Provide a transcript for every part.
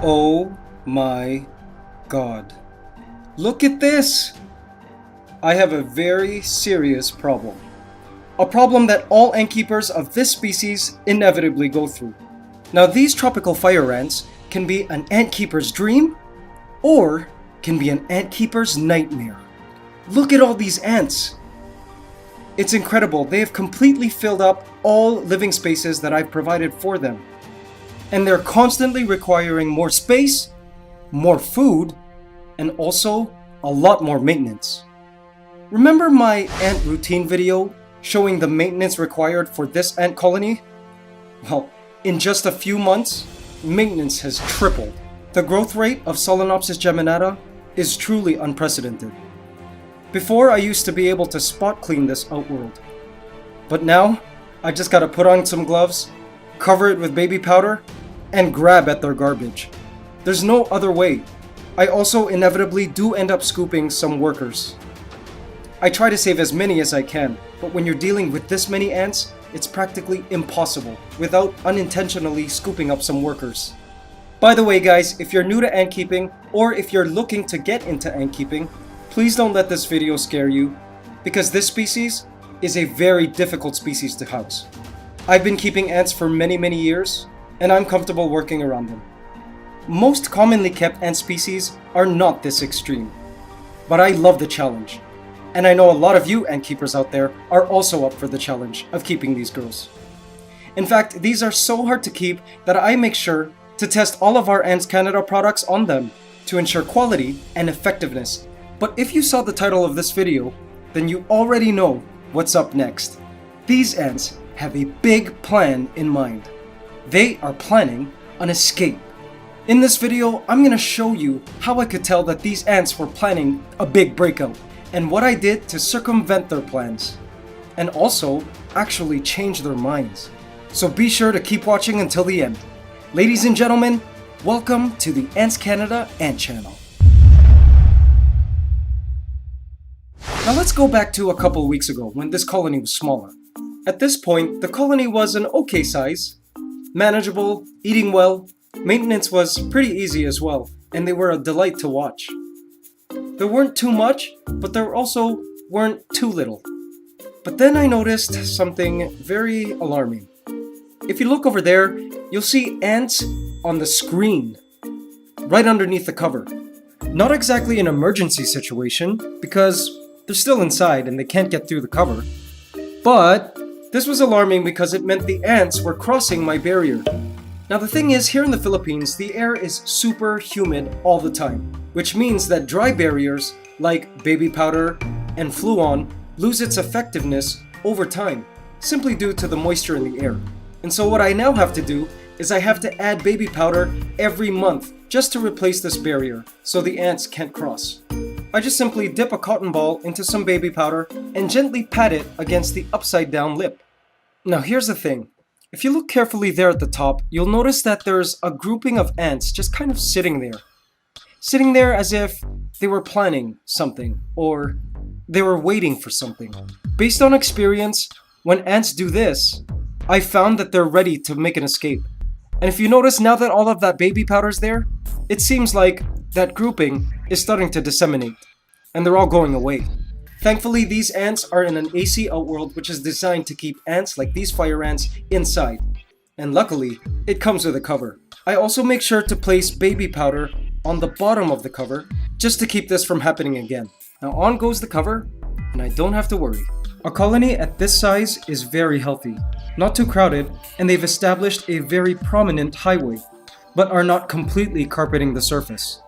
Oh my god. Look at this! I have a very serious problem. A problem that all ant keepers of this species inevitably go through. Now, these tropical fire ants can be an ant keeper's dream or can be an ant keeper's nightmare. Look at all these ants! It's incredible. They have completely filled up all living spaces that I've provided for them. And they're constantly requiring more space, more food, and also a lot more maintenance. Remember my ant routine video showing the maintenance required for this ant colony? Well, in just a few months, maintenance has tripled. The growth rate of Solenopsis geminata is truly unprecedented. Before, I used to be able to spot clean this outworld. But now, I just gotta put on some gloves, cover it with baby powder, and grab at their garbage. There's no other way. I also inevitably do end up scooping some workers. I try to save as many as I can, but when you're dealing with this many ants, it's practically impossible without unintentionally scooping up some workers. By the way guys, if you're new to ant keeping, or if you're looking to get into ant keeping, please don't let this video scare you, because this species is a very difficult species to house. I've been keeping ants for many years, and I'm comfortable working around them. Most commonly kept ant species are not this extreme, but I love the challenge. And I know a lot of you ant keepers out there are also up for the challenge of keeping these girls. In fact, these are so hard to keep that I make sure to test all of our Ants Canada products on them to ensure quality and effectiveness. But if you saw the title of this video, then you already know what's up next. These ants have a big plan in mind. They are planning an escape. In this video, I'm going to show you how I could tell that these ants were planning a big breakout and what I did to circumvent their plans and also actually change their minds. So be sure to keep watching until the end. Ladies and gentlemen, welcome to the Ants Canada Ant Channel. Now let's go back to a couple weeks ago when this colony was smaller. At this point, the colony was an okay size, manageable, eating well, maintenance was pretty easy as well, and they were a delight to watch. There weren't too much, but there also weren't too little. But then I noticed something very alarming. If you look over there, you'll see ants on the screen, right underneath the cover. Not exactly an emergency situation, because they're still inside and they can't get through the cover. But this was alarming because it meant the ants were crossing my barrier. Now the thing is, here in the Philippines, the air is super humid all the time, which means that dry barriers like baby powder and Fluon lose its effectiveness over time, simply due to the moisture in the air. And so what I now have to do is I have to add baby powder every month just to replace this barrier so the ants can't cross. I just simply dip a cotton ball into some baby powder and gently pat it against the upside down lip. Now here's the thing. If you look carefully there at the top, you'll notice that there's a grouping of ants just kind of sitting there. Sitting there as if they were planning something or they were waiting for something. Based on experience, when ants do this, I found that they're ready to make an escape. And if you notice, now that all of that baby powder's there, it seems like that grouping is starting to disseminate, and they're all going away. Thankfully, these ants are in an AC outworld which is designed to keep ants like these fire ants inside. And luckily, it comes with a cover. I also make sure to place baby powder on the bottom of the cover just to keep this from happening again. Now on goes the cover, and I don't have to worry. A colony at this size is very healthy, not too crowded, and they've established a very prominent highway, but are not completely carpeting the surface.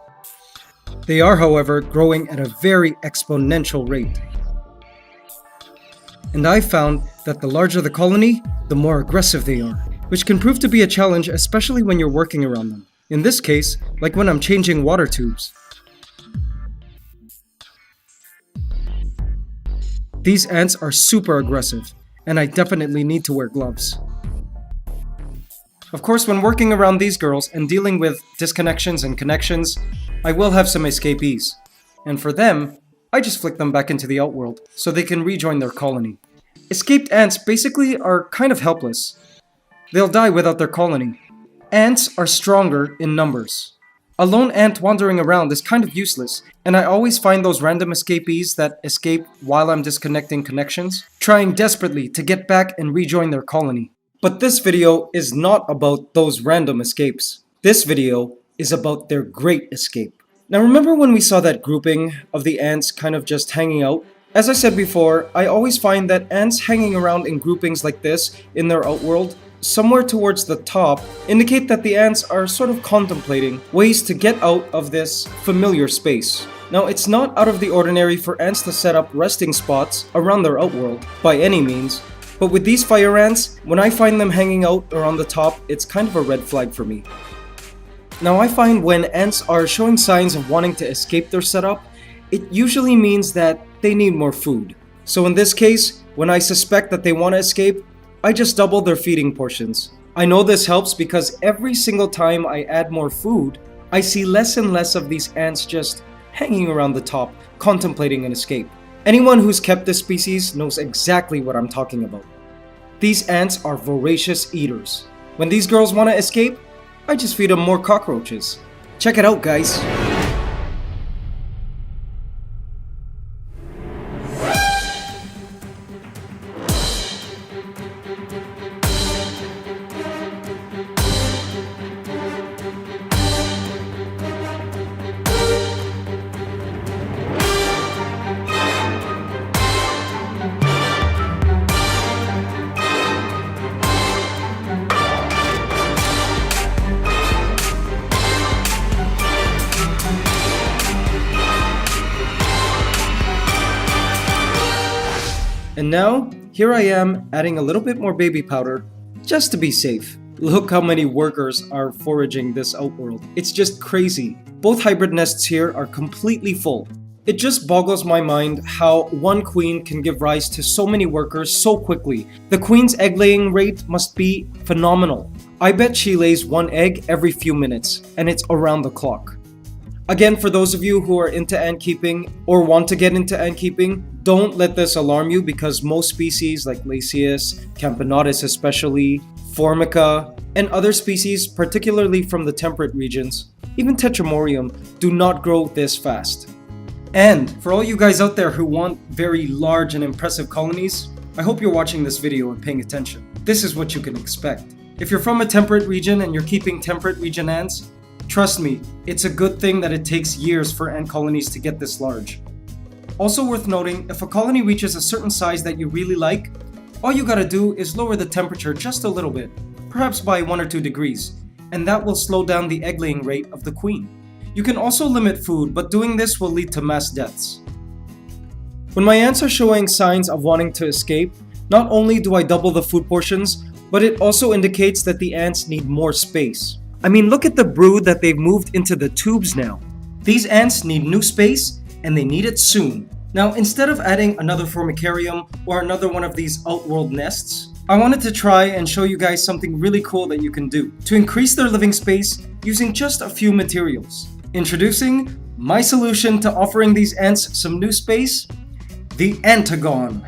They are, however, growing at a very exponential rate. And I found that the larger the colony, the more aggressive they are, which can prove to be a challenge, especially when you're working around them. In this case, like when I'm changing water tubes. These ants are super aggressive, and I definitely need to wear gloves. Of course, when working around these girls and dealing with disconnections and connections, I will have some escapees. And for them, I just flick them back into the outworld so they can rejoin their colony. Escaped ants basically are kind of helpless. They'll die without their colony. Ants are stronger in numbers. A lone ant wandering around is kind of useless, and I always find those random escapees that escape while I'm disconnecting connections, trying desperately to get back and rejoin their colony. But this video is not about those random escapes. This video is about their great escape. Now remember when we saw that grouping of the ants kind of just hanging out? As I said before, I always find that ants hanging around in groupings like this in their outworld, somewhere towards the top, indicate that the ants are sort of contemplating ways to get out of this familiar space. Now it's not out of the ordinary for ants to set up resting spots around their outworld, by any means, but with these fire ants, when I find them hanging out or on the top, it's kind of a red flag for me. Now I find when ants are showing signs of wanting to escape their setup, it usually means that they need more food. So in this case, when I suspect that they want to escape, I just double their feeding portions. I know this helps because every single time I add more food, I see less and less of these ants just hanging around the top, contemplating an escape. Anyone who's kept this species knows exactly what I'm talking about. These ants are voracious eaters. When these girls want to escape, I just feed them more cockroaches. Check it out, guys. And now, here I am adding a little bit more baby powder, just to be safe. Look how many workers are foraging this outworld. It's just crazy. Both hybrid nests here are completely full. It just boggles my mind how one queen can give rise to so many workers so quickly. The queen's egg laying rate must be phenomenal. I bet she lays one egg every few minutes, and it's around the clock. Again, for those of you who are into ant keeping or want to get into ant keeping, don't let this alarm you because most species like Lasius, Camponotus especially, Formica, and other species, particularly from the temperate regions, even Tetramorium, do not grow this fast. And for all you guys out there who want very large and impressive colonies, I hope you're watching this video and paying attention. This is what you can expect. If you're from a temperate region and you're keeping temperate region ants, trust me, it's a good thing that it takes years for ant colonies to get this large. Also worth noting, if a colony reaches a certain size that you really like, all you gotta do is lower the temperature just a little bit, perhaps by 1 or 2 degrees, and that will slow down the egg laying rate of the queen. You can also limit food, but doing this will lead to mass deaths. When my ants are showing signs of wanting to escape, not only do I double the food portions, but it also indicates that the ants need more space. I mean, look at the brood that they've moved into the tubes now. These ants need new space, and they need it soon. Now, instead of adding another formicarium or another one of these outworld nests, I wanted to try and show you guys something really cool that you can do to increase their living space using just a few materials. Introducing my solution to offering these ants some new space, the Antagon.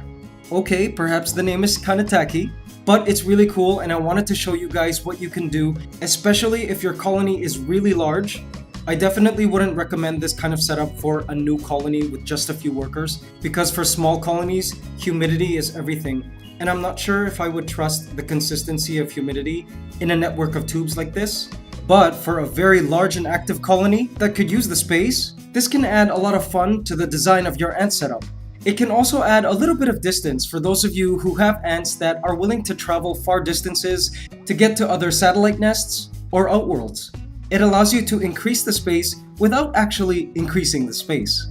Okay, perhaps the name is kind of tacky, but it's really cool and I wanted to show you guys what you can do, especially if your colony is really large. I definitely wouldn't recommend this kind of setup for a new colony with just a few workers, because for small colonies, humidity is everything, and I'm not sure if I would trust the consistency of humidity in a network of tubes like this. But for a very large and active colony that could use the space, this can add a lot of fun to the design of your ant setup. It can also add a little bit of distance for those of you who have ants that are willing to travel far distances to get to other satellite nests or outworlds. It allows you to increase the space without actually increasing the space.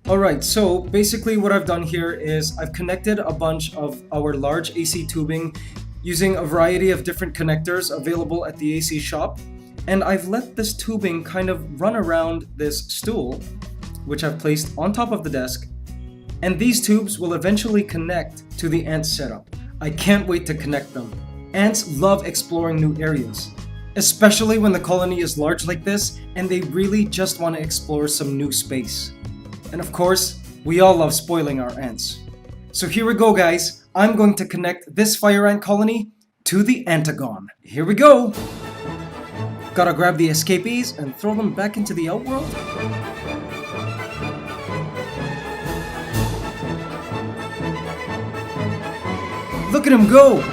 Alright, so basically what I've done here is I've connected a bunch of our large AC tubing using a variety of different connectors available at the AC shop, and I've let this tubing kind of run around this stool, which I've placed on top of the desk, and these tubes will eventually connect to the ant setup. I can't wait to connect them. Ants love exploring new areas, especially when the colony is large like this and they really just want to explore some new space. And of course, we all love spoiling our ants. So here we go, guys. I'm going to connect this fire ant colony to the Antagon. Here we go! Gotta grab the escapees and throw them back into the outworld? Look at him go!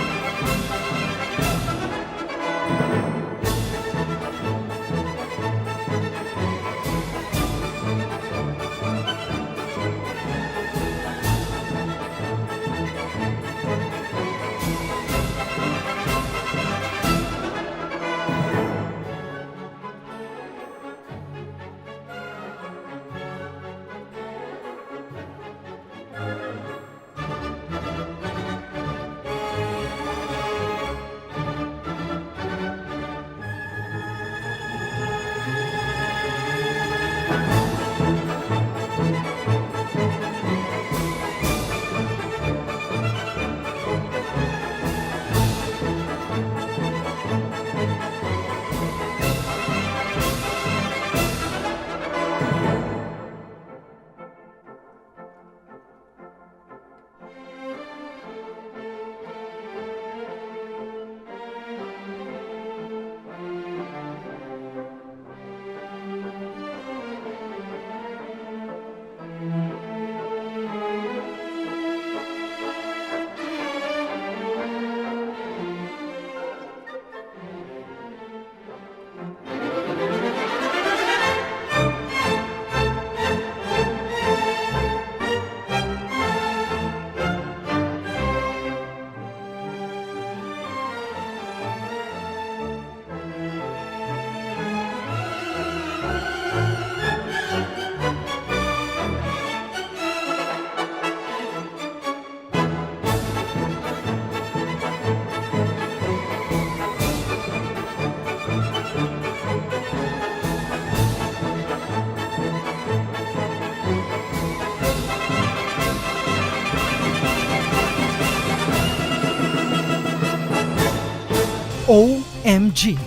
OMG!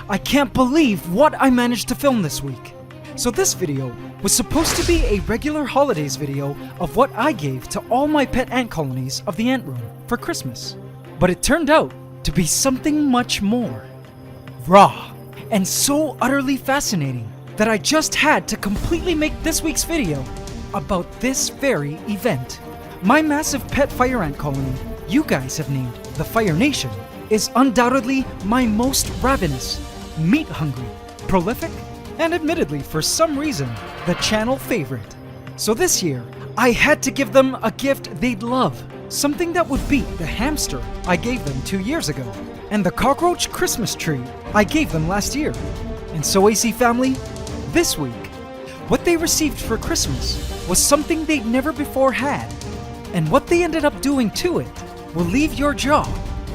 I can't believe what I managed to film this week. So this video was supposed to be a regular holidays video of what I gave to all my pet ant colonies of the ant room for Christmas. But it turned out to be something much more raw and so utterly fascinating that I just had to completely make this week's video about this very event. My massive pet fire ant colony, you guys have named the Fire Nation, is undoubtedly my most ravenous, meat-hungry, prolific, and admittedly, for some reason, the channel favorite. So this year, I had to give them a gift they'd love. Something that would beat the hamster I gave them 2 years ago, and the cockroach Christmas tree I gave them last year. And so AC family, this week, what they received for Christmas was something they'd never before had. And what they ended up doing to it will leave your jaw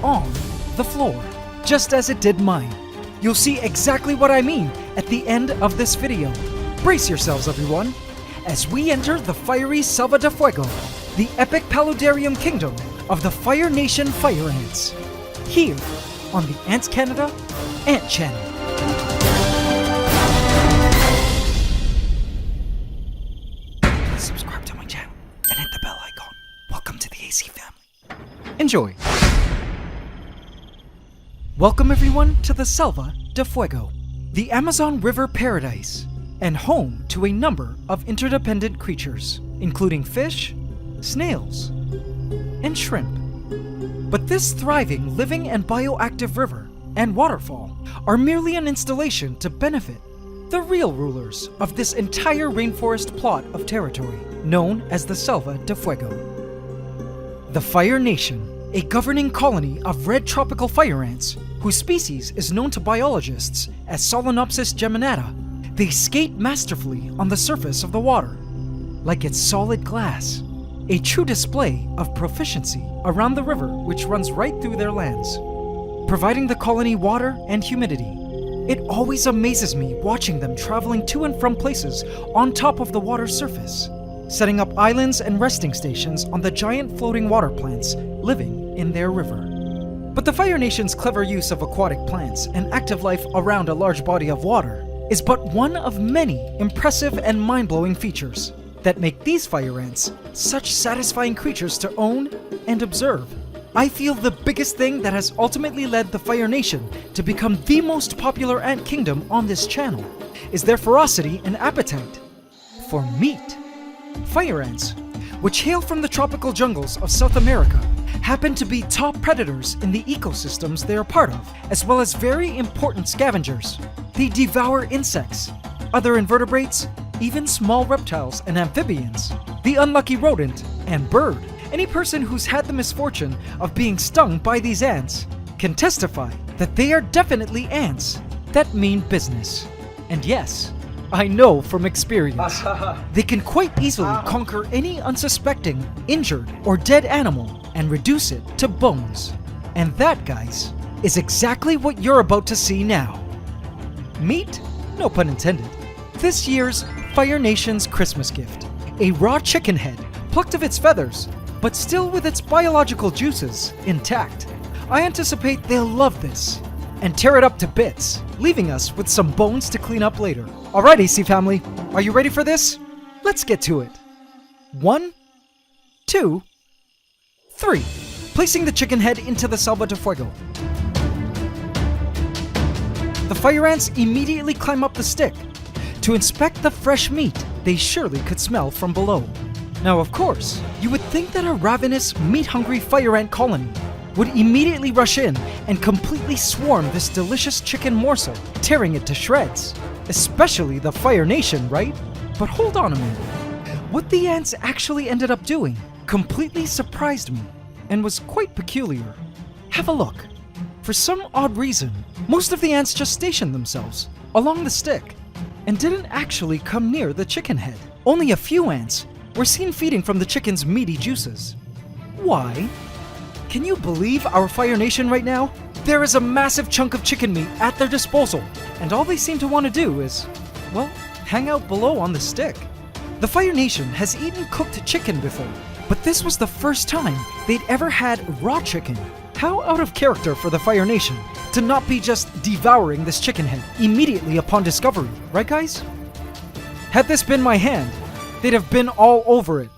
on the floor, just as it did mine. You'll see exactly what I mean at the end of this video. Brace yourselves, everyone, as we enter the fiery Selva de Fuego, the epic paludarium kingdom of the Fire Nation fire ants, here on the Ants Canada Ant Channel. Please subscribe to my channel and hit the bell icon. Welcome to the AC family. Enjoy. Welcome everyone to the Selva de Fuego, the Amazon River paradise, and home to a number of interdependent creatures, including fish, snails, and shrimp. But this thriving, living, and bioactive river and waterfall are merely an installation to benefit the real rulers of this entire rainforest plot of territory, known as the Selva de Fuego. The Fire Nation, a governing colony of red tropical fire ants, whose species is known to biologists as Solenopsis geminata. They skate masterfully on the surface of the water, like it's solid glass, a true display of proficiency around the river which runs right through their lands, providing the colony water and humidity. It always amazes me watching them traveling to and from places on top of the water's surface, setting up islands and resting stations on the giant floating water plants living in their river. But the Fire Nation's clever use of aquatic plants and active life around a large body of water is but one of many impressive and mind-blowing features that make these fire ants such satisfying creatures to own and observe. I feel the biggest thing that has ultimately led the Fire Nation to become the most popular ant kingdom on this channel is their ferocity and appetite for meat. Fire ants, which hail from the tropical jungles of South America, happen to be top predators in the ecosystems they are part of, as well as very important scavengers. They devour insects, other invertebrates, even small reptiles and amphibians, the unlucky rodent, and bird. Any person who's had the misfortune of being stung by these ants can testify that they are definitely ants that mean business. And yes, I know from experience, they can quite easily conquer any unsuspecting, injured, or dead animal and reduce it to bones. And that, guys, is exactly what you're about to see now. Meat? No pun intended. This year's Fire Nation's Christmas gift. A raw chicken head, plucked of its feathers, but still with its biological juices intact. I anticipate they'll love this and tear it up to bits, leaving us with some bones to clean up later. Alright, AC family, are you ready for this? Let's get to it. 1, 2, 3. Placing the chicken head into the salva de fuego. The fire ants immediately climb up the stick to inspect the fresh meat they surely could smell from below. Now, of course, you would think that a ravenous, meat-hungry fire ant colony would immediately rush in and completely swarm this delicious chicken morsel, tearing it to shreds. Especially the Fire Nation, right? But hold on a minute. What the ants actually ended up doing completely surprised me and was quite peculiar. Have a look. For some odd reason, most of the ants just stationed themselves along the stick and didn't actually come near the chicken head. Only a few ants were seen feeding from the chicken's meaty juices. Why? Can you believe our Fire Nation right now? There is a massive chunk of chicken meat at their disposal, and all they seem to want to do is, well, hang out below on the stick. The Fire Nation has eaten cooked chicken before, but this was the first time they'd ever had raw chicken. How out of character for the Fire Nation to not be just devouring this chicken head immediately upon discovery, right guys? Had this been my hand, they'd have been all over it.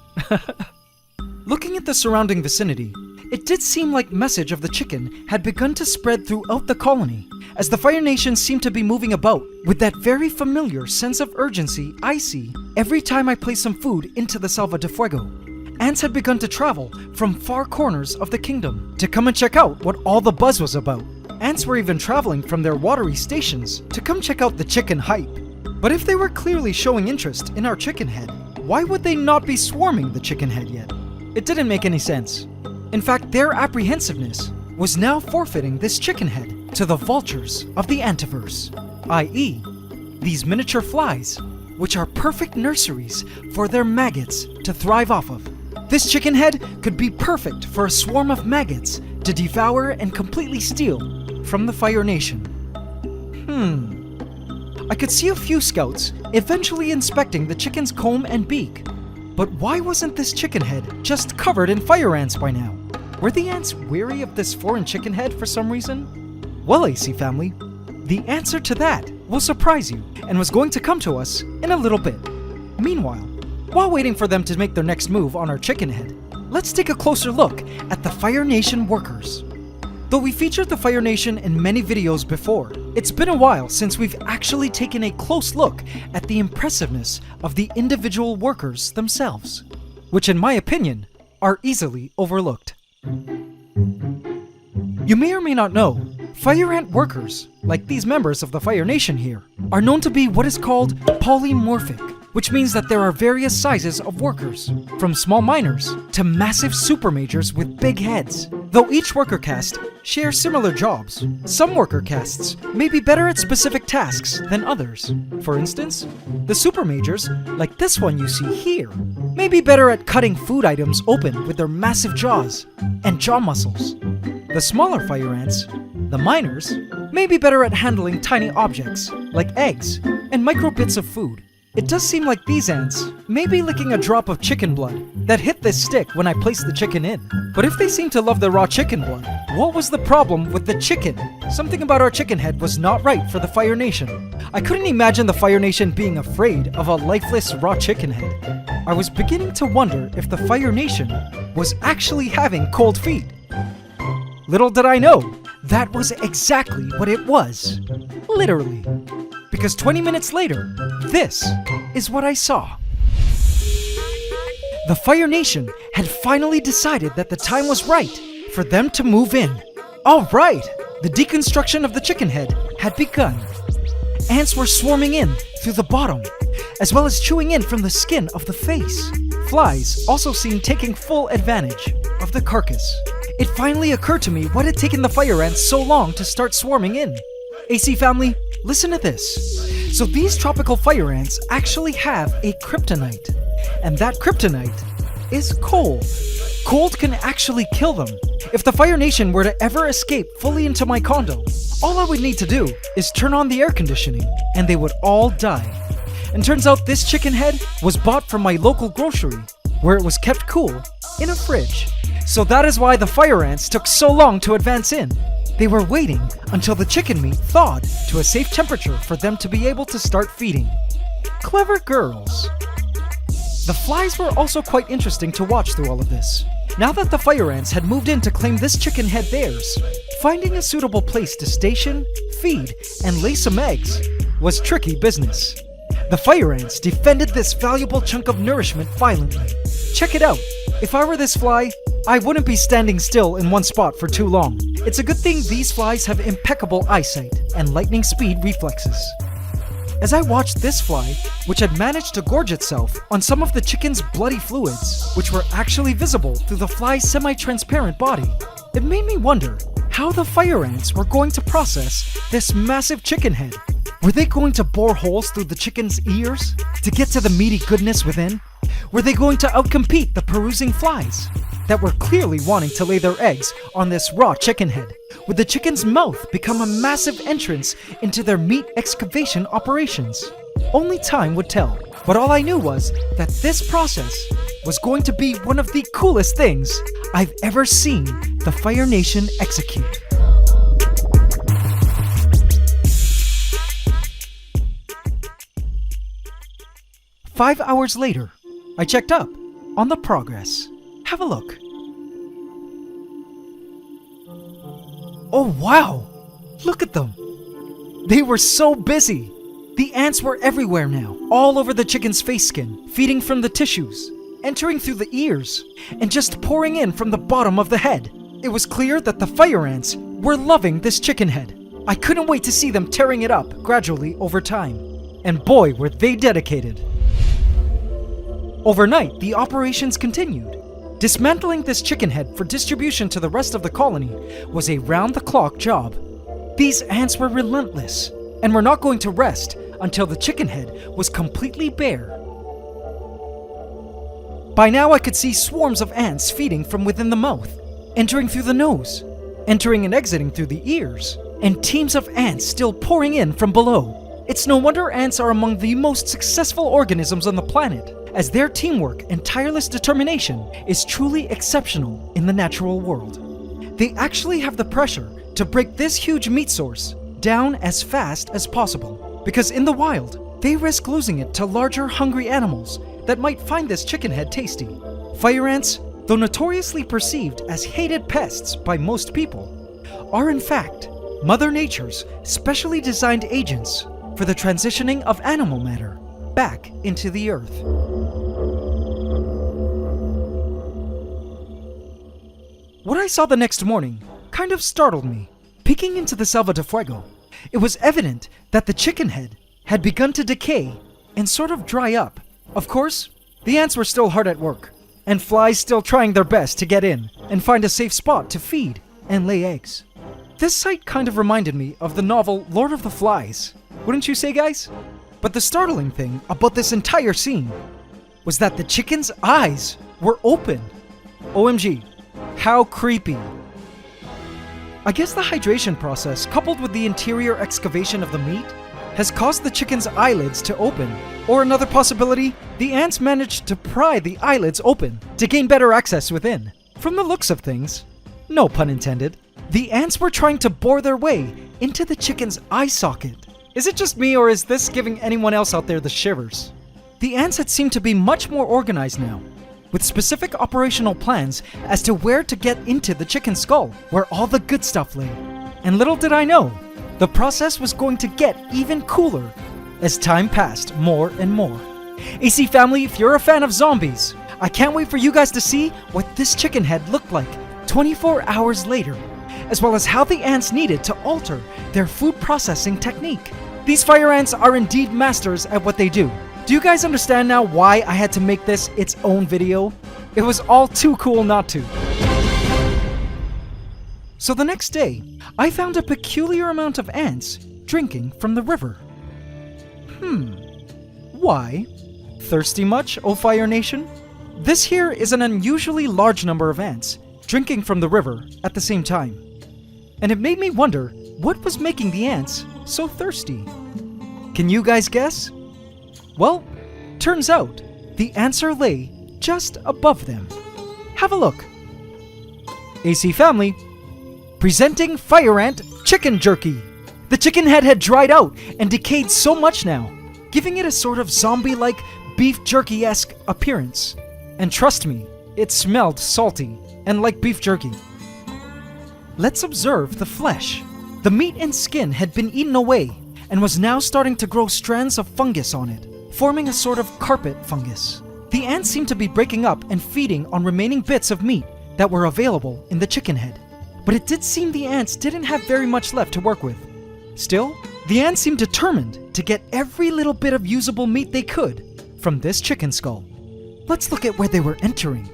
Looking at the surrounding vicinity, it did seem like message of the chicken had begun to spread throughout the colony, as the Fire Nation seemed to be moving about with that very familiar sense of urgency I see every time I place some food into the salva de fuego. Ants had begun to travel from far corners of the kingdom to come and check out what all the buzz was about. Ants were even traveling from their watery stations to come check out the chicken hype. But if they were clearly showing interest in our chicken head, why would they not be swarming the chicken head yet? It didn't make any sense. In fact, their apprehensiveness was now forfeiting this chicken head to the vultures of the Antiverse, i.e., these miniature flies, which are perfect nurseries for their maggots to thrive off of. This chicken head could be perfect for a swarm of maggots to devour and completely steal from the Fire Nation. I could see a few scouts eventually inspecting the chicken's comb and beak. But why wasn't this chicken head just covered in fire ants by now? Were the ants weary of this foreign chicken head for some reason? Well, AC family, the answer to that will surprise you and was going to come to us in a little bit. Meanwhile, while waiting for them to make their next move on our chicken head, let's take a closer look at the Fire Nation workers. Though we featured the Fire Nation in many videos before, it's been a while since we've actually taken a close look at the impressiveness of the individual workers themselves, which in my opinion are easily overlooked. You may or may not know, fire ant workers, like these members of the Fire Nation here, are known to be what is called polymorphic, which means that there are various sizes of workers, from small miners to massive super majors with big heads. Though each worker caste shares similar jobs, some worker castes may be better at specific tasks than others. For instance, the super majors, like this one you see here, may be better at cutting food items open with their massive jaws and jaw muscles. The smaller fire ants, the miners, may be better at handling tiny objects, like eggs and micro bits of food. It does seem like these ants may be licking a drop of chicken blood that hit this stick when I placed the chicken in. But if they seem to love the raw chicken blood, what was the problem with the chicken? Something about our chicken head was not right for the Fire Nation. I couldn't imagine the Fire Nation being afraid of a lifeless raw chicken head. I was beginning to wonder if the Fire Nation was actually having cold feet. Little did I know, that was exactly what it was. Literally. Because 20 minutes later, this is what I saw. The Fire Nation had finally decided that the time was right for them to move in. All right, the deconstruction of the chicken head had begun. Ants were swarming in through the bottom, as well as chewing in from the skin of the face. Flies also seen taking full advantage of the carcass. It finally occurred to me what had taken the fire ants so long to start swarming in. AC family, listen to this. So these tropical fire ants actually have a kryptonite, and that kryptonite is cold. Cold can actually kill them. If the Fire Nation were to ever escape fully into my condo, all I would need to do is turn on the air conditioning, and they would all die. And turns out this chicken head was bought from my local grocery, where it was kept cool in a fridge. So that is why the fire ants took so long to advance in. They were waiting until the chicken meat thawed to a safe temperature for them to be able to start feeding. Clever girls. The flies were also quite interesting to watch through all of this. Now that the fire ants had moved in to claim this chicken head theirs, finding a suitable place to station, feed, and lay some eggs was tricky business. The fire ants defended this valuable chunk of nourishment violently. Check it out. If I were this fly, I wouldn't be standing still in one spot for too long. It's a good thing these flies have impeccable eyesight and lightning speed reflexes. As I watched this fly, which had managed to gorge itself on some of the chicken's bloody fluids, which were actually visible through the fly's semi-transparent body, it made me wonder how the fire ants were going to process this massive chicken head. Were they going to bore holes through the chicken's ears to get to the meaty goodness within? Were they going to outcompete the perusing flies that were clearly wanting to lay their eggs on this raw chicken head? Would the chicken's mouth become a massive entrance into their meat excavation operations? Only time would tell. But all I knew was that this process was going to be one of the coolest things I've ever seen the Fire Nation execute. Five hours later, I checked up on the progress. Have a look. Oh wow! Look at them! They were so busy! The ants were everywhere now, all over the chicken's face skin, feeding from the tissues, entering through the ears, and just pouring in from the bottom of the head. It was clear that the fire ants were loving this chicken head. I couldn't wait to see them tearing it up gradually over time. And boy, were they dedicated! Overnight, the operations continued. Dismantling this chicken head for distribution to the rest of the colony was a round-the-clock job. These ants were relentless, and were not going to rest until the chicken head was completely bare. By now I could see swarms of ants feeding from within the mouth, entering through the nose, entering and exiting through the ears, and teams of ants still pouring in from below. It's no wonder ants are among the most successful organisms on the planet, as their teamwork and tireless determination is truly exceptional in the natural world. They actually have the pressure to break this huge meat source down as fast as possible, because in the wild, they risk losing it to larger hungry animals that might find this chicken head tasty. Fire ants, though notoriously perceived as hated pests by most people, are in fact Mother Nature's specially designed agents for the transitioning of animal matter back into the earth. What I saw the next morning kind of startled me. Peeking into the Selva de Fuego, it was evident that the chicken head had begun to decay and sort of dry up. Of course, the ants were still hard at work, and flies still trying their best to get in and find a safe spot to feed and lay eggs. This sight kind of reminded me of the novel Lord of the Flies, wouldn't you say, guys? But the startling thing about this entire scene was that the chicken's eyes were open. OMG, how creepy. I guess the hydration process, coupled with the interior excavation of the meat, has caused the chicken's eyelids to open. Or another possibility, the ants managed to pry the eyelids open to gain better access within. From the looks of things, no pun intended, the ants were trying to bore their way into the chicken's eye socket. Is it just me, or is this giving anyone else out there the shivers? The ants had seemed to be much more organized now, with specific operational plans as to where to get into the chicken skull, where all the good stuff lay. And little did I know, the process was going to get even cooler as time passed more and more. AC family, if you're a fan of zombies, I can't wait for you guys to see what this chicken head looked like 24 hours later, as well as how the ants needed to alter their food processing technique. These fire ants are indeed masters at what they do. Do you guys understand now why I had to make this its own video? It was all too cool not to. So the next day, I found a peculiar amount of ants drinking from the river. Why? Thirsty much, O Fire Nation? This here is an unusually large number of ants drinking from the river at the same time. And it made me wonder what was making the ants so thirsty. Can you guys guess? Well, turns out the answer lay just above them. Have a look. AC family, presenting Fire Ant Chicken Jerky. The chicken head had dried out and decayed so much now, giving it a sort of zombie-like beef jerky-esque appearance. And trust me, it smelled salty and like beef jerky. Let's observe the flesh. The meat and skin had been eaten away and was now starting to grow strands of fungus on it, forming a sort of carpet fungus. The ants seemed to be breaking up and feeding on remaining bits of meat that were available in the chicken head. But it did seem the ants didn't have very much left to work with. Still, the ants seemed determined to get every little bit of usable meat they could from this chicken skull. Let's look at where they were entering.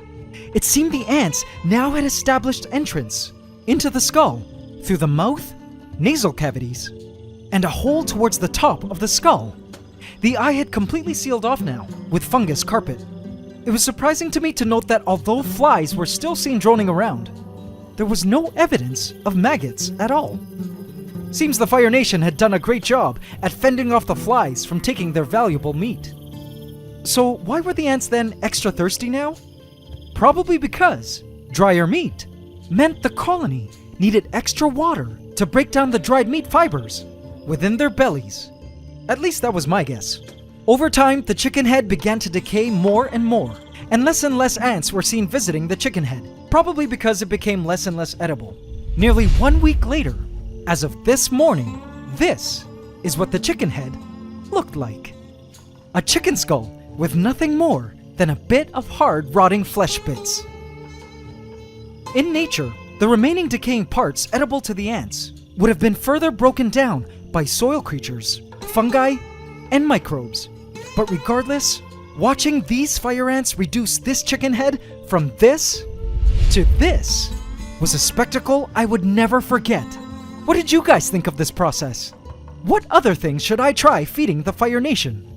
It seemed the ants now had established entrance into the skull through the mouth, nasal cavities, and a hole towards the top of the skull. The eye had completely sealed off now with fungus carpet. It was surprising to me to note that although flies were still seen droning around, there was no evidence of maggots at all. Seems the Fire Nation had done a great job at fending off the flies from taking their valuable meat. So why were the ants then extra thirsty now? Probably because drier meat meant the colony needed extra water to break down the dried meat fibers within their bellies. At least that was my guess. Over time, the chicken head began to decay more and less ants were seen visiting the chicken head, probably because it became less and less edible. Nearly 1 week later, as of this morning, this is what the chicken head looked like. A chicken skull with nothing more than a bit of hard, rotting flesh bits. In nature, the remaining decaying parts edible to the ants would have been further broken down by soil creatures, fungi, and microbes. But regardless, watching these fire ants reduce this chicken head from this to this was a spectacle I would never forget. What did you guys think of this process? What other things should I try feeding the Fire Nation?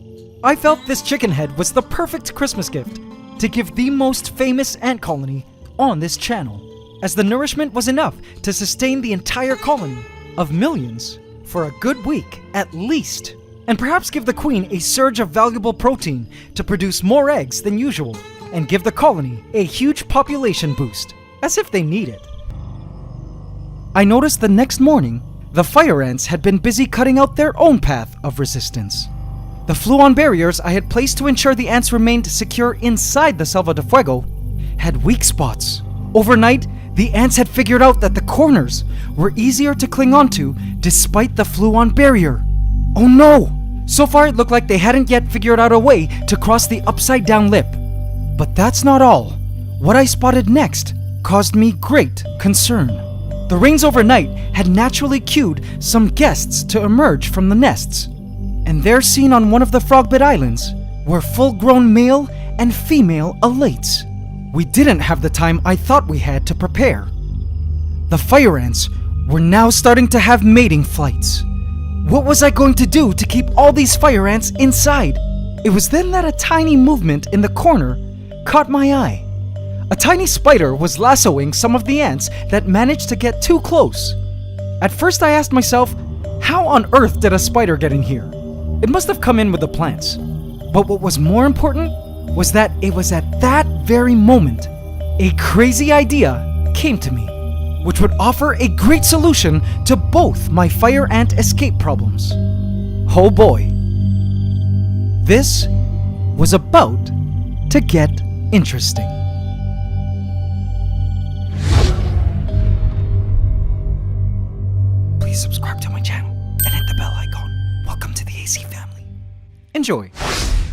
I felt this chicken head was the perfect Christmas gift to give the most famous ant colony on this channel, as the nourishment was enough to sustain the entire colony of millions for a good week at least, and perhaps give the queen a surge of valuable protein to produce more eggs than usual, and give the colony a huge population boost, as if they need it. I noticed the next morning, the fire ants had been busy cutting out their own path of resistance. The fluon barriers I had placed to ensure the ants remained secure inside the Selva de Fuego had weak spots. Overnight, the ants had figured out that the corners were easier to cling onto despite the fluon barrier. Oh no! So far it looked like they hadn't yet figured out a way to cross the upside down lip. But that's not all. What I spotted next caused me great concern. The rains overnight had naturally cued some guests to emerge from the nests, and there seen on one of the Frogbit Islands were full-grown male and female elates. We didn't have the time I thought we had to prepare. The fire ants were now starting to have mating flights. What was I going to do to keep all these fire ants inside? It was then that a tiny movement in the corner caught my eye. A tiny spider was lassoing some of the ants that managed to get too close. At first I asked myself, how on earth did a spider get in here? It must have come in with the plants. But what was more important was that it was at that very moment a crazy idea came to me, which would offer a great solution to both my fire ant escape problems. Oh boy. This was about to get interesting. Please subscribe to my channel and hit the bell icon. Welcome to the AC family. Enjoy.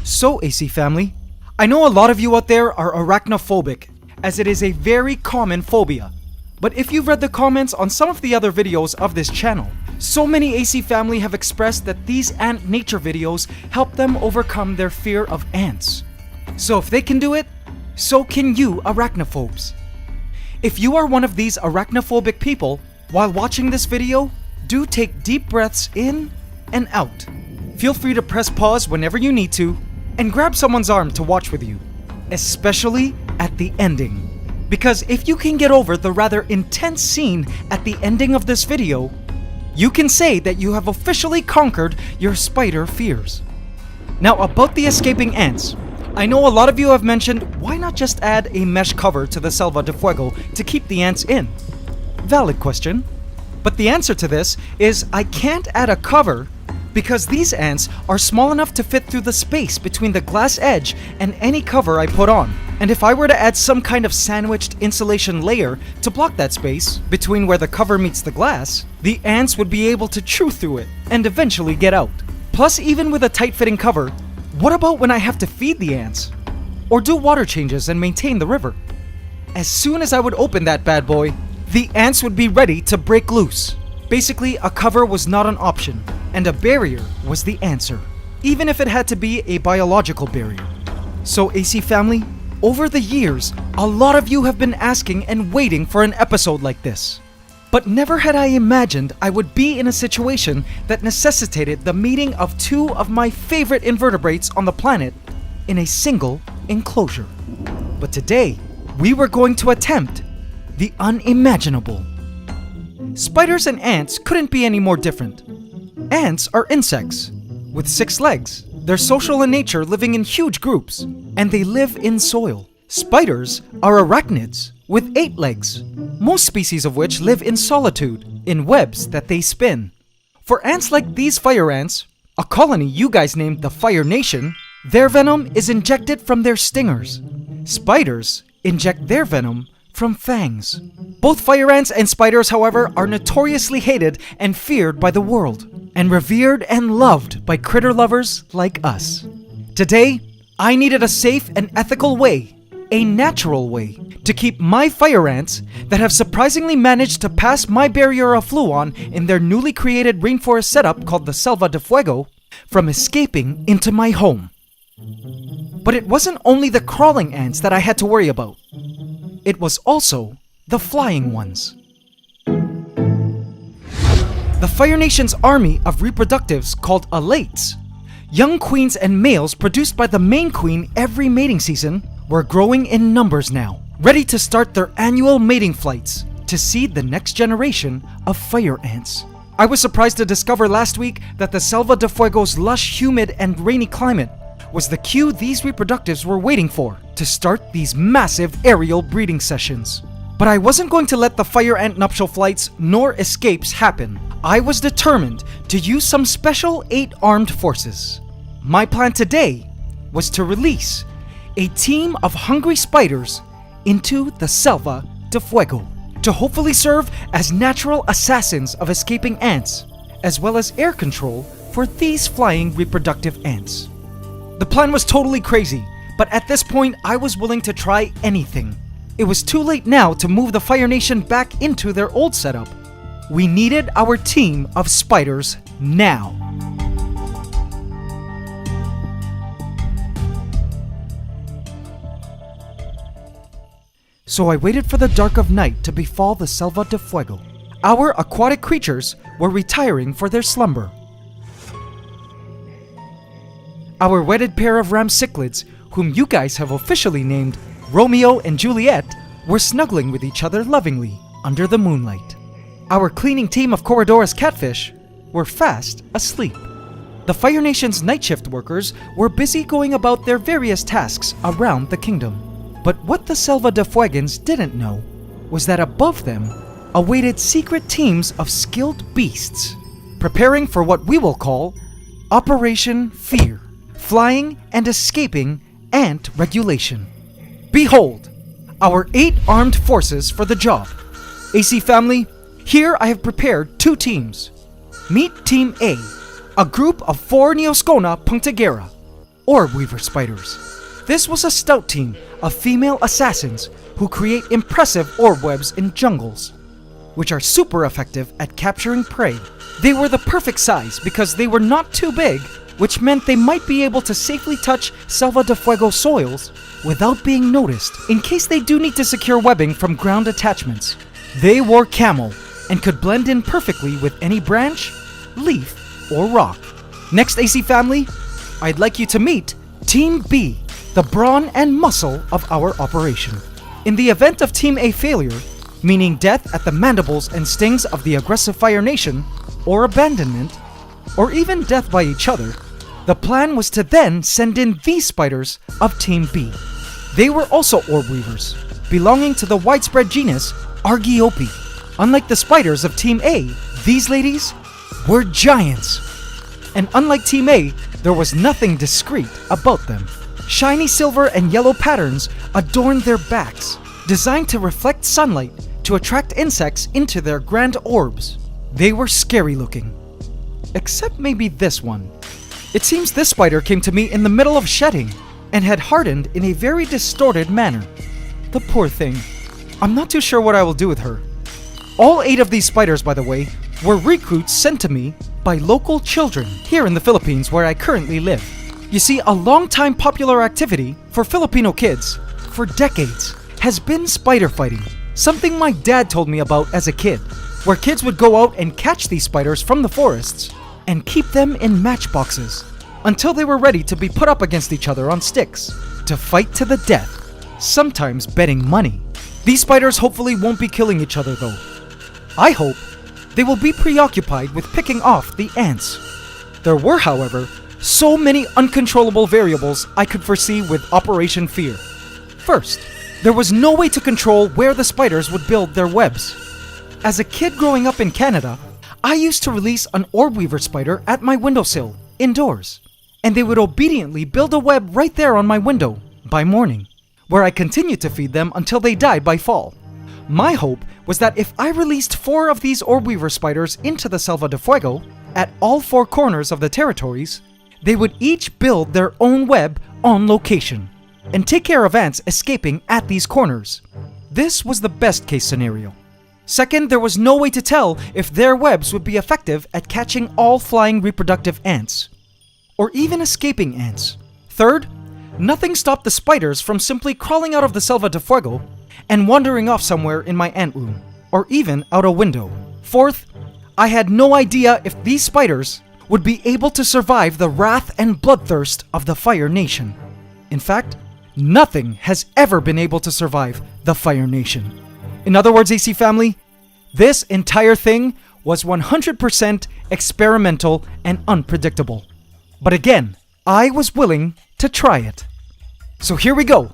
So, AC family, I know a lot of you out there are arachnophobic, as it is a very common phobia. But if you've read the comments on some of the other videos of this channel, so many AC family have expressed that these ant nature videos help them overcome their fear of ants. So if they can do it, so can you arachnophobes. If you are one of these arachnophobic people, while watching this video, do take deep breaths in and out. Feel free to press pause whenever you need to, and grab someone's arm to watch with you, especially at the ending. Because if you can get over the rather intense scene at the ending of this video, you can say that you have officially conquered your spider fears. Now about the escaping ants, I know a lot of you have mentioned why not just add a mesh cover to the Selva de Fuego to keep the ants in? Valid question. But the answer to this is I can't add a cover because these ants are small enough to fit through the space between the glass edge and any cover I put on. And if I were to add some kind of sandwiched insulation layer to block that space between where the cover meets the glass, the ants would be able to chew through it and eventually get out. Plus, even with a tight-fitting cover, what about when I have to feed the ants? Or do water changes and maintain the river? As soon as I would open that bad boy, the ants would be ready to break loose. Basically, a cover was not an option, and a barrier was the answer, even if it had to be a biological barrier. So AC family, over the years, a lot of you have been asking and waiting for an episode like this. But never had I imagined I would be in a situation that necessitated the meeting of two of my favorite invertebrates on the planet in a single enclosure. But today, we were going to attempt the unimaginable. Spiders and ants couldn't be any more different. Ants are insects with 6 legs. They're social in nature, living in huge groups, and they live in soil. Spiders are arachnids with 8 legs, most species of which live in solitude, in webs that they spin. For ants like these fire ants, a colony you guys named the Fire Nation, their venom is injected from their stingers. Spiders inject their venom from fangs. Both fire ants and spiders, however, are notoriously hated and feared by the world, and revered and loved by critter lovers like us. Today, I needed a safe and ethical way, a natural way, to keep my fire ants that have surprisingly managed to pass my barrier of fluon in their newly created rainforest setup called the Selva de Fuego from escaping into my home. But it wasn't only the crawling ants that I had to worry about. It was also the flying ones. The Fire Nation's army of reproductives called alates, young queens and males produced by the main queen every mating season, were growing in numbers now, ready to start their annual mating flights to seed the next generation of fire ants. I was surprised to discover last week that the Selva de Fuego's lush, humid, and rainy climate was the cue these reproductives were waiting for to start these massive aerial breeding sessions. But I wasn't going to let the fire ant nuptial flights nor escapes happen. I was determined to use some special 8 armed forces. My plan today was to release a team of hungry spiders into the Selva de Fuego to hopefully serve as natural assassins of escaping ants, as well as air control for these flying reproductive ants. The plan was totally crazy, but at this point I was willing to try anything. It was too late now to move the Fire Nation back into their old setup. We needed our team of spiders now. So I waited for the dark of night to befall the Selva de Fuego. Our aquatic creatures were retiring for their slumber. Our wedded pair of ram cichlids, whom you guys have officially named Romeo and Juliet, were snuggling with each other lovingly under the moonlight. Our cleaning team of Corydoras catfish were fast asleep. The Fire Nation's night shift workers were busy going about their various tasks around the kingdom. But what the Selva de Fuegans didn't know was that above them awaited secret teams of skilled beasts, preparing for what we will call Operation Fear, flying and escaping ant regulation. Behold, our 8 armed forces for the job. AC family, here I have prepared 2 teams. Meet Team A group of 4 Neoscona Punctigera, orb weaver spiders. This was a stout team of female assassins who create impressive orb webs in jungles, which are super effective at capturing prey. They were the perfect size because they were not too big, which meant they might be able to safely touch Selva de Fuego soils without being noticed in case they do need to secure webbing from ground attachments. They wore camel and could blend in perfectly with any branch, leaf, or rock. Next, AC family, I'd like you to meet Team B, the brawn and muscle of our operation. In the event of Team A failure, meaning death at the mandibles and stings of the aggressive Fire Nation, or abandonment, or even death by each other, the plan was to then send in these spiders of Team B. They were also orb weavers, belonging to the widespread genus Argiope. Unlike the spiders of Team A, these ladies were giants. And unlike Team A, there was nothing discreet about them. Shiny silver and yellow patterns adorned their backs, designed to reflect sunlight to attract insects into their grand orbs. They were scary looking. Except maybe this one. It seems this spider came to me in the middle of shedding and had hardened in a very distorted manner. The poor thing. I'm not too sure what I will do with her. All 8 of these spiders, by the way, were recruits sent to me by local children here in the Philippines where I currently live. You see, a long-time popular activity for Filipino kids for decades has been spider fighting. Something my dad told me about as a kid, where kids would go out and catch these spiders from the forests and keep them in matchboxes until they were ready to be put up against each other on sticks to fight to the death, sometimes betting money. These spiders hopefully won't be killing each other though. I hope they will be preoccupied with picking off the ants. There were, however, so many uncontrollable variables I could foresee with Operation Fear. First, there was no way to control where the spiders would build their webs. As a kid growing up in Canada, I used to release an orb weaver spider at my windowsill, indoors, and they would obediently build a web right there on my window by morning, where I continued to feed them until they died by fall. My hope was that if I released 4 of these orb weaver spiders into the Selva de Fuego, at all 4 corners of the territories, they would each build their own web on location, and take care of ants escaping at these corners. This was the best case scenario. Second, there was no way to tell if their webs would be effective at catching all flying reproductive ants, or even escaping ants. Third, nothing stopped the spiders from simply crawling out of the Selva de Fuego and wandering off somewhere in my ant room, or even out a window. Fourth, I had no idea if these spiders would be able to survive the wrath and bloodthirst of the Fire Nation. In fact, nothing has ever been able to survive the Fire Nation. In other words, AC family, this entire thing was 100% experimental and unpredictable. But again, I was willing to try it. So here we go.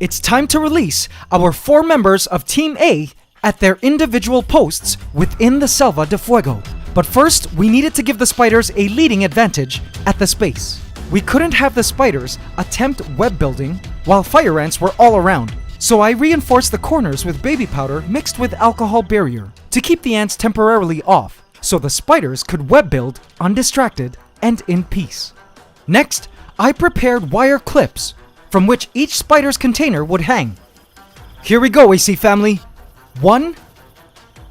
It's time to release our 4 members of Team A at their individual posts within the Selva de Fuego. But first, we needed to give the spiders a leading advantage at the space. We couldn't have the spiders attempt web building while fire ants were all around. So I reinforced the corners with baby powder mixed with alcohol barrier to keep the ants temporarily off, so the spiders could web build undistracted and in peace. Next, I prepared wire clips from which each spider's container would hang. Here we go, AC family. 1,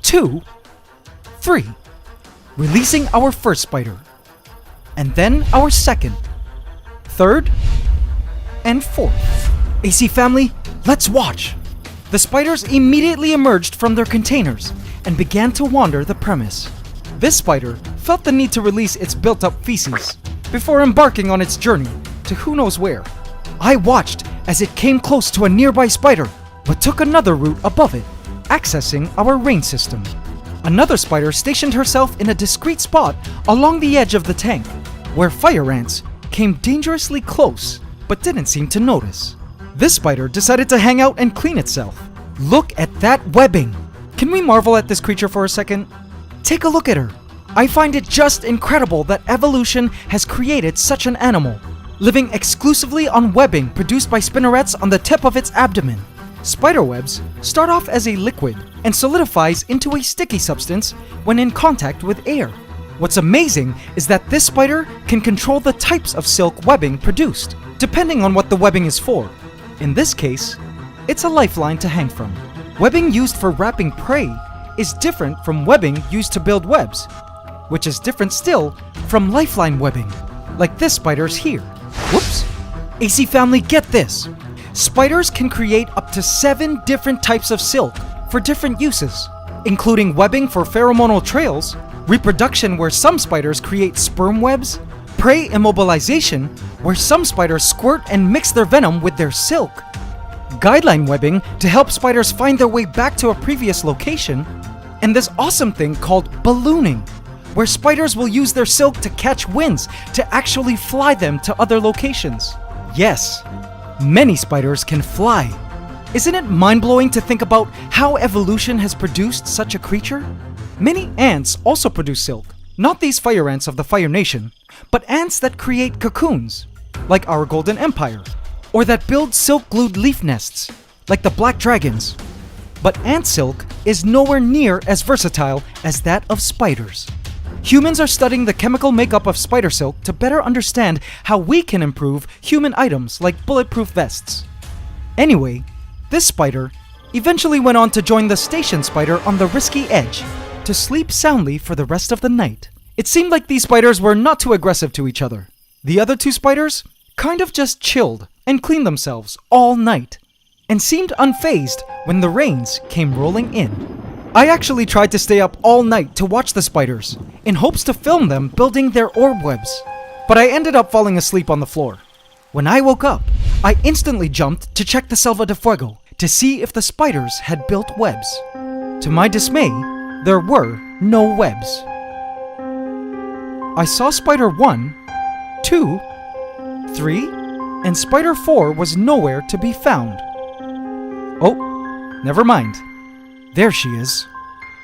2, 3. Releasing our first spider, and then our second, third, and fourth. AC family, let's watch. The spiders immediately emerged from their containers and began to wander the premise. This spider felt the need to release its built-up feces before embarking on its journey to who knows where. I watched as it came close to a nearby spider, but took another route above it, accessing our rain system. Another spider stationed herself in a discreet spot along the edge of the tank, where fire ants came dangerously close but didn't seem to notice. This spider decided to hang out and clean itself. Look at that webbing! Can we marvel at this creature for a second? Take a look at her. I find it just incredible that evolution has created such an animal. living exclusively on webbing produced by spinnerets on the tip of its abdomen. Spiderwebs start off as a liquid and solidifies into a sticky substance when in contact with air. What's amazing is that this spider can control the types of silk webbing produced, depending on what the webbing is for. In this case, it's a lifeline to hang from. Webbing used for wrapping prey is different from webbing used to build webs, which is different still from lifeline webbing, like this spider's here. Whoops! AC family, get this! Spiders can create up to 7 different types of silk for different uses, including webbing for pheromonal trails, reproduction where some spiders create sperm webs, prey immobilization where some spiders squirt and mix their venom with their silk, guideline webbing to help spiders find their way back to a previous location, and this awesome thing called ballooning, where spiders will use their silk to catch winds to actually fly them to other locations. Yes, many spiders can fly. Isn't it mind-blowing to think about how evolution has produced such a creature? Many ants also produce silk. Not these fire ants of the Fire Nation, but ants that create cocoons, like our Golden Empire, or that build silk-glued leaf nests, like the black dragons. But ant silk is nowhere near as versatile as that of spiders. Humans are studying the chemical makeup of spider silk to better understand how we can improve human items like bulletproof vests. Anyway, this spider eventually went on to join the station spider on the risky edge to sleep soundly for the rest of the night. It seemed like these spiders were not too aggressive to each other. The other 2 spiders kind of just chilled and cleaned themselves all night and seemed unfazed when the rains came rolling in. I actually tried to stay up all night to watch the spiders in hopes to film them building their orb webs, but I ended up falling asleep on the floor. When I woke up, I instantly jumped to check the Selva de Fuego to see if the spiders had built webs. To my dismay, there were no webs. I saw spider 1, 2, 3, and spider 4 was nowhere to be found. Oh, never mind. There she is.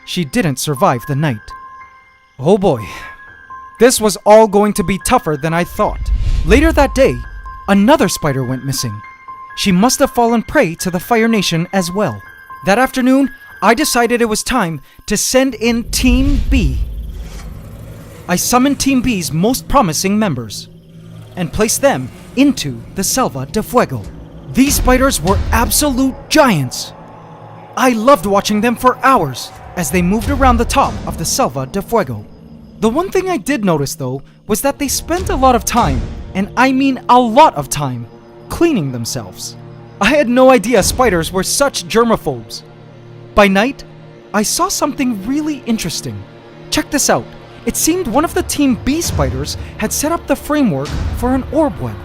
She didn't survive the night. Oh boy. This was all going to be tougher than I thought. Later that day, another spider went missing. She must have fallen prey to the Fire Nation as well. That afternoon, I decided it was time to send in Team B. I summoned Team B's most promising members and placed them into the Selva de Fuego. These spiders were absolute giants. I loved watching them for hours as they moved around the top of the Selva de Fuego. The one thing I did notice though was that they spent a lot of time, and I mean a lot of time, cleaning themselves. I had no idea spiders were such germaphobes. By night, I saw something really interesting. Check this out. It seemed one of the Team B spiders had set up the framework for an orb web,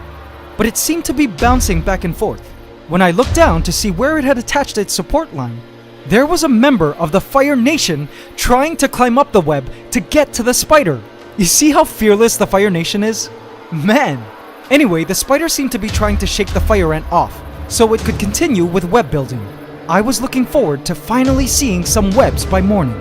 but it seemed to be bouncing back and forth. When I looked down to see where it had attached its support line, there was a member of the Fire Nation trying to climb up the web to get to the spider. You see how fearless the Fire Nation is? Man! Anyway, the spider seemed to be trying to shake the fire ant off, so it could continue with web building. I was looking forward to finally seeing some webs by morning.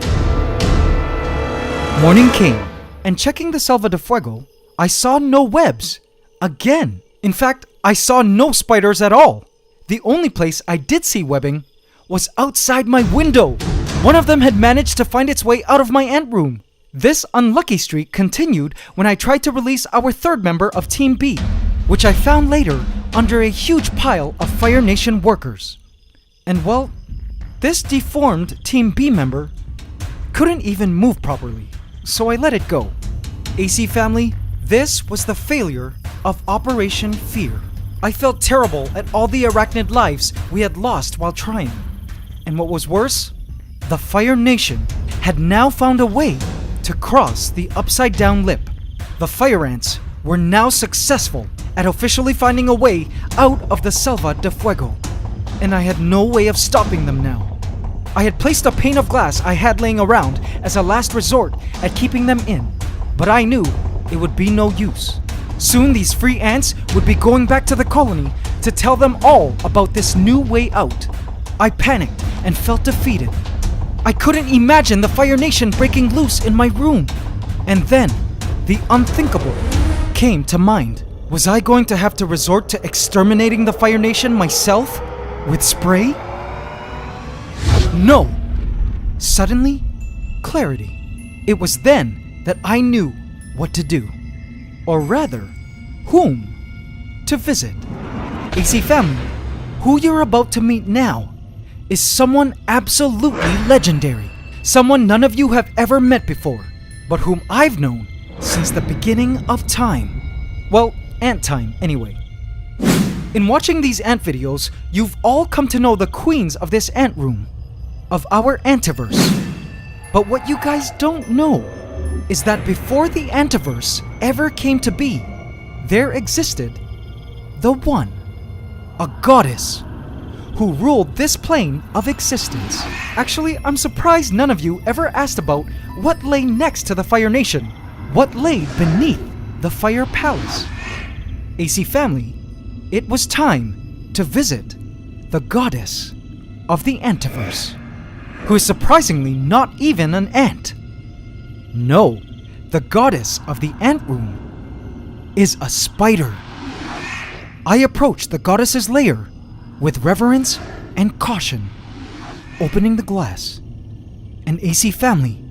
Morning came, and checking the Selva de Fuego, I saw no webs. Again. In fact, I saw no spiders at all. The only place I did see webbing was outside my window. One of them had managed to find its way out of my ant room. This unlucky streak continued when I tried to release our 3rd member of Team B, which I found later under a huge pile of Fire Nation workers. And well, this deformed Team B member couldn't even move properly, so I let it go. AC family, this was the failure of Operation Fear. I felt terrible at all the arachnid lives we had lost while trying. And what was worse, the Fire Nation had now found a way to cross the upside-down lip. The fire ants were now successful at officially finding a way out of the Selva de Fuego, and I had no way of stopping them now. I had placed a pane of glass I had laying around as a last resort at keeping them in, but I knew it would be no use. Soon these free ants would be going back to the colony to tell them all about this new way out. I panicked and felt defeated. I couldn't imagine the Fire Nation breaking loose in my room. And then, the unthinkable came to mind. Was I going to have to resort to exterminating the Fire Nation myself? With spray? No! Suddenly, clarity. It was then that I knew what to do. Or rather, whom to visit. AC family, who you're about to meet now is someone absolutely legendary. Someone none of you have ever met before, but whom I've known since the beginning of time. Well, ant time, anyway. In watching these ant videos, you've all come to know the queens of this ant room, of our Antiverse. But what you guys don't know is that before the Antiverse ever came to be, there existed the One, a goddess, who ruled this plane of existence. Actually, I'm surprised none of you ever asked about what lay next to the Fire Nation, what lay beneath the Fire Palace. AC family, it was time to visit the goddess of the Antiverse, who is surprisingly not even an ant. No, the goddess of the ant room is a spider. I approached the goddess's lair with reverence and caution, opening the glass. And AC family,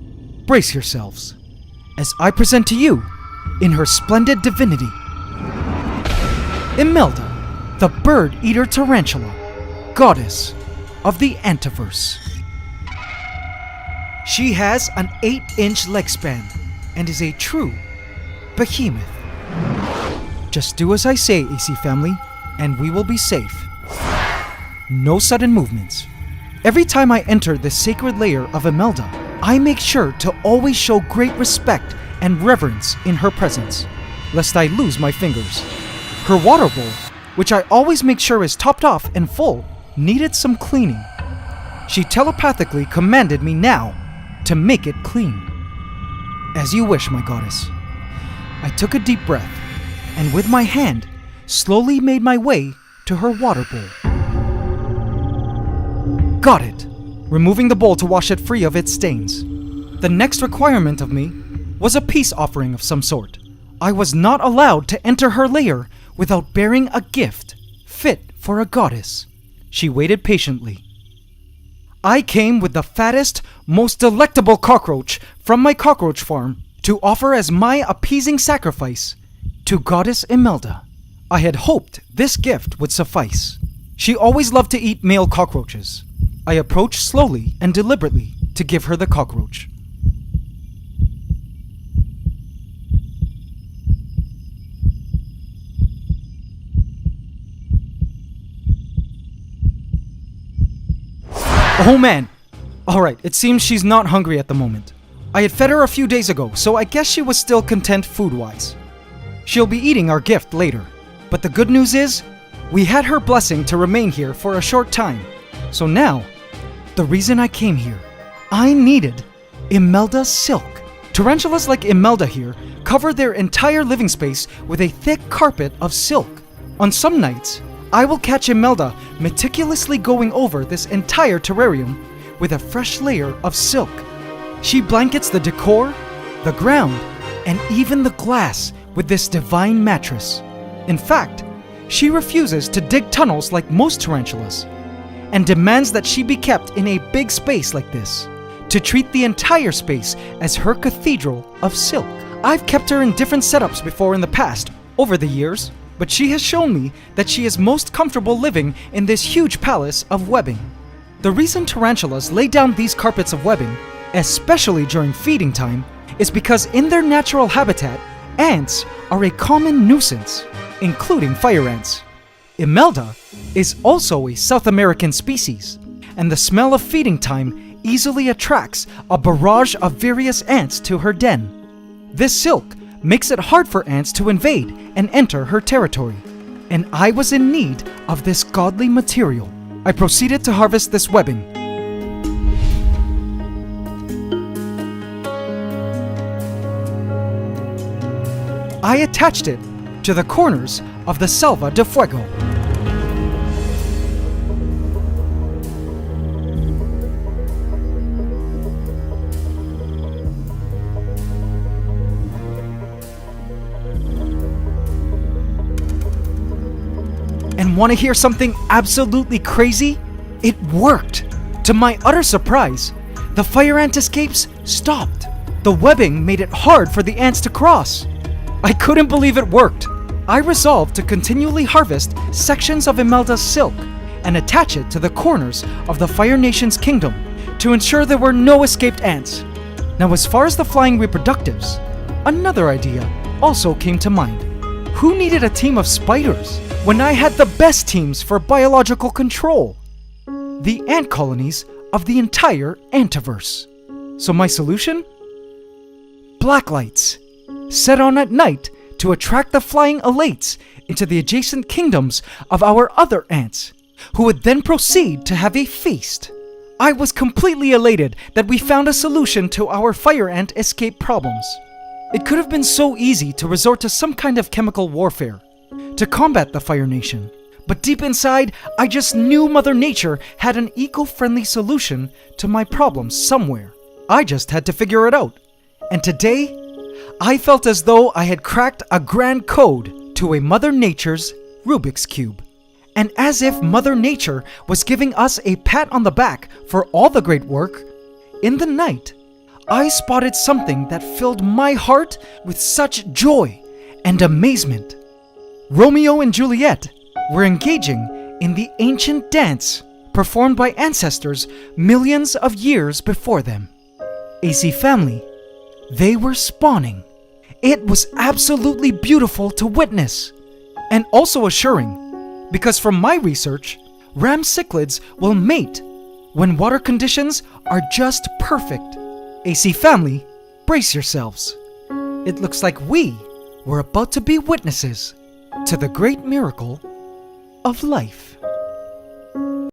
brace yourselves as I present to you, in her splendid divinity, Imelda, the bird-eater tarantula, goddess of the Antiverse. She has an 8-inch leg span and is a true behemoth. Just do as I say, AC family, and we will be safe. No sudden movements. Every time I enter the sacred lair of Imelda, I make sure to always show great respect and reverence in her presence, lest I lose my fingers. Her water bowl, which I always make sure is topped off and full, needed some cleaning. She telepathically commanded me now to make it clean. As you wish, my goddess. I took a deep breath, and with my hand, slowly made my way to her water bowl. Got it, removing the bowl to wash it free of its stains. The next requirement of me was a peace offering of some sort. I was not allowed to enter her lair without bearing a gift fit for a goddess. She waited patiently. I came with the fattest, most delectable cockroach from my cockroach farm to offer as my appeasing sacrifice to Goddess Imelda. I had hoped this gift would suffice. She always loved to eat male cockroaches. I approached slowly and deliberately to give her the cockroach. Oh man! Alright, it seems she's not hungry at the moment. I had fed her a few days ago, so I guess she was still content food-wise. She'll be eating our gift later. But the good news is, we had her blessing to remain here for a short time. So now, the reason I came here, I needed Imelda silk. Tarantulas like Imelda here cover their entire living space with a thick carpet of silk. On some nights, I will catch Imelda meticulously going over this entire terrarium with a fresh layer of silk. She blankets the decor, the ground, and even the glass with this divine mattress. In fact, she refuses to dig tunnels like most tarantulas and demands that she be kept in a big space like this, to treat the entire space as her cathedral of silk. I've kept her in different setups before in the past, over the years, but she has shown me that she is most comfortable living in this huge palace of webbing. The reason tarantulas lay down these carpets of webbing, especially during feeding time, is because in their natural habitat, ants are a common nuisance, including fire ants. Imelda is also a South American species, and the smell of feeding time easily attracts a barrage of various ants to her den. This silk makes it hard for ants to invade and enter her territory, and I was in need of this godly material. I proceeded to harvest this webbing. I attached it to the corners of the Selva de Fuego. And want to hear something absolutely crazy? It worked! To my utter surprise, the fire ant escapes stopped. The webbing made it hard for the ants to cross. I couldn't believe it worked. I resolved to continually harvest sections of Imelda's silk and attach it to the corners of the Fire Nation's kingdom to ensure there were no escaped ants. Now, as far as the flying reproductives, another idea also came to mind. Who needed a team of spiders when I had the best teams for biological control? The ant colonies of the entire Antiverse. So my solution? Blacklights, set on at night to attract the flying elates into the adjacent kingdoms of our other ants, who would then proceed to have a feast. I was completely elated that we found a solution to our fire ant escape problems. It could have been so easy to resort to some kind of chemical warfare to combat the Fire Nation, but deep inside, I just knew Mother Nature had an eco-friendly solution to my problems somewhere. I just had to figure it out. And today, I felt as though I had cracked a grand code to a Mother Nature's Rubik's Cube. And as if Mother Nature was giving us a pat on the back for all the great work, in the night, I spotted something that filled my heart with such joy and amazement. Romeo and Juliet were engaging in the ancient dance performed by ancestors millions of years before them. AC Family, they were spawning. It was absolutely beautiful to witness, and also assuring, because from my research, ram cichlids will mate when water conditions are just perfect. AC Family, brace yourselves. It looks like we were about to be witnesses to the great miracle of life.